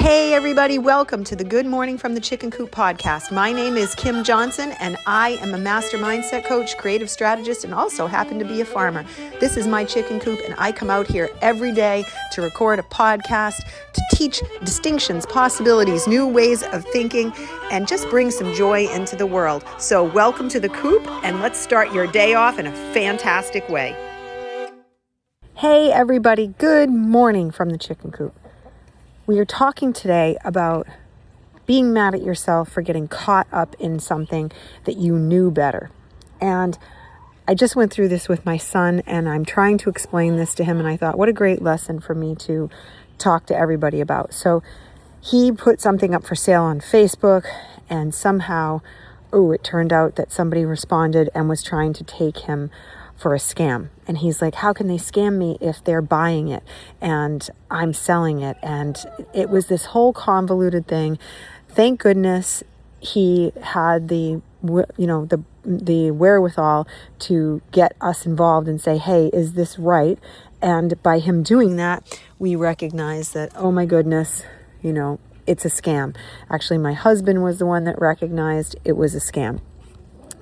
Hey everybody, welcome to the Good Morning from the Chicken Coop podcast. My name is Kim Johnson and I am a master mindset coach, creative strategist, and also happen to be a farmer. This is my chicken coop and I come out here every day to record a podcast, to teach distinctions, possibilities, new ways of thinking, and just bring some joy into the world. So welcome to the coop and let's start your day off in a fantastic way. Hey everybody, good morning from the chicken coop. We are talking today about being mad at yourself for getting caught up in something that you knew better. And I just went through this with my son and I'm trying to explain this to him, and I thought, what a great lesson for me to talk to everybody about. So he put something up for sale on Facebook and somehow, it turned out that somebody responded and was trying to take him for a scam. And he's like, how can they scam me if they're buying it and I'm selling it? And it was this whole convoluted thing. Thank goodness he had the wherewithal to get us involved and say, hey, is this right? And by him doing that, we recognize that, oh my goodness, it's a scam. Actually, my husband was the one that recognized it was a scam.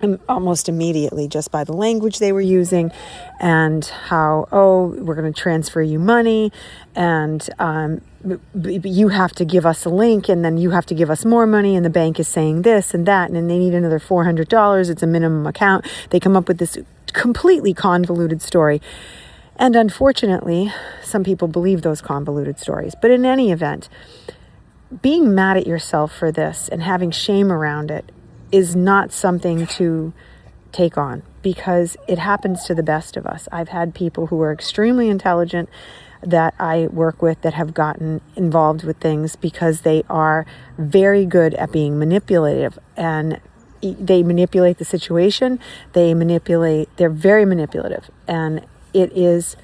And almost immediately, just by the language they were using and how, we're going to transfer you money and you have to give us a link and then you have to give us more money and the bank is saying this and that and then they need another $400. It's a minimum account. They come up with this completely convoluted story. And unfortunately, some people believe those convoluted stories. But in any event, being mad at yourself for this and having shame around it is not something to take on because it happens to the best of us. I've had people who are extremely intelligent that I work with that have gotten involved with things because they are very good at being manipulative, and they manipulate the situation. They're very manipulative, and it is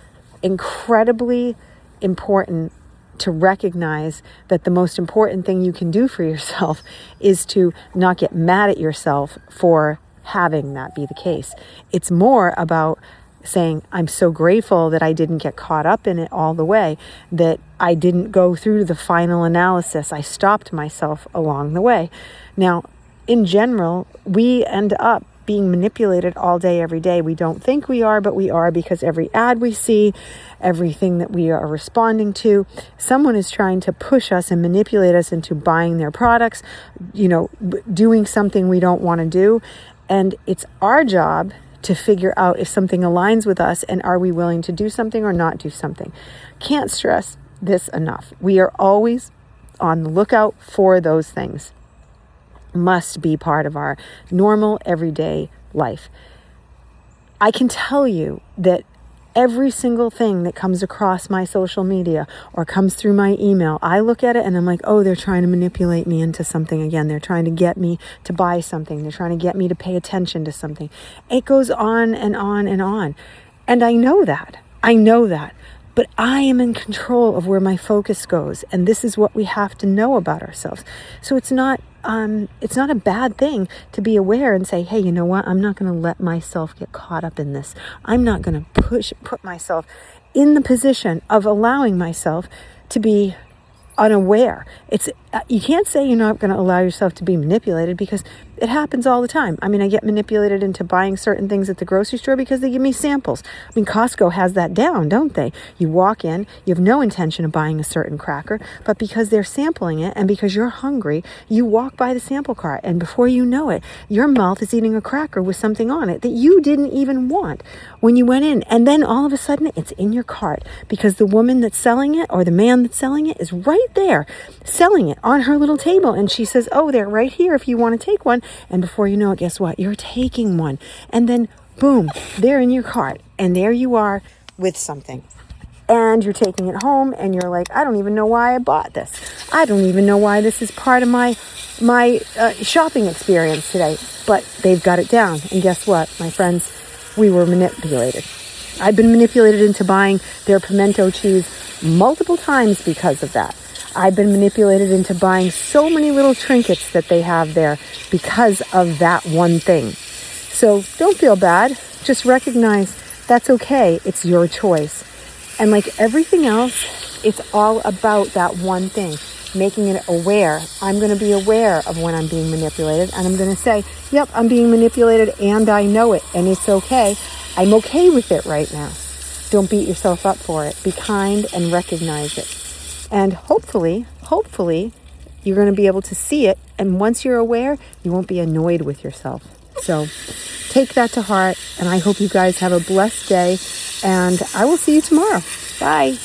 incredibly important to recognize that the most important thing you can do for yourself is to not get mad at yourself for having that be the case. It's more about saying, I'm so grateful that I didn't get caught up in it all the way, that I didn't go through the final analysis. I stopped myself along the way. Now, in general, we end up being manipulated all day, every day. We don't think we are, but we are, because every ad we see, everything that we are responding to, someone is trying to push us and manipulate us into buying their products, doing something we don't want to do. And it's our job to figure out if something aligns with us and are we willing to do something or not do something. Can't stress this enough. We are always on the lookout for those things. Must be part of our normal everyday life. I can tell you that every single thing that comes across my social media or comes through my email, I look at it and I'm like, they're trying to manipulate me into something again. They're trying to get me to buy something. They're trying to get me to pay attention to something. It goes on and on and on. And I know that. But I am in control of where my focus goes. And this is what we have to know about ourselves. So it's not a bad thing to be aware and say, hey, you know what? I'm not going to let myself get caught up in this. I'm not going to put myself in the position of allowing myself to be unaware. You can't say you're not going to allow yourself to be manipulated, because it happens all the time. I get manipulated into buying certain things at the grocery store because they give me samples. Costco has that down, don't they? You walk in, you have no intention of buying a certain cracker, but because they're sampling it and because you're hungry, you walk by the sample cart, and before you know it, your mouth is eating a cracker with something on it that you didn't even want when you went in. And then all of a sudden it's in your cart because the woman that's selling it or the man that's selling it is right there selling it on her little table. And she says, they're right here if you want to take one. And before you know it, guess what? You're taking one. And then boom, they're in your cart. And there you are with something. And you're taking it home and you're like, I don't even know why I bought this. I don't even know why this is part of my shopping experience today. But they've got it down. And guess what, my friends? We were manipulated. I've been manipulated into buying their pimento cheese multiple times because of that. I've been manipulated into buying so many little trinkets that they have there because of that one thing. So don't feel bad. Just recognize that's okay. It's your choice. And like everything else, it's all about that one thing. making it aware. I'm going to be aware of when I'm being manipulated, and I'm going to say, yep, I'm being manipulated and I know it, and it's okay. I'm okay with it right now. Don't beat yourself up for it. Be kind and recognize it. And hopefully, you're going to be able to see it. And once you're aware, you won't be annoyed with yourself. So take that to heart. And I hope you guys have a blessed day. And I will see you tomorrow. Bye.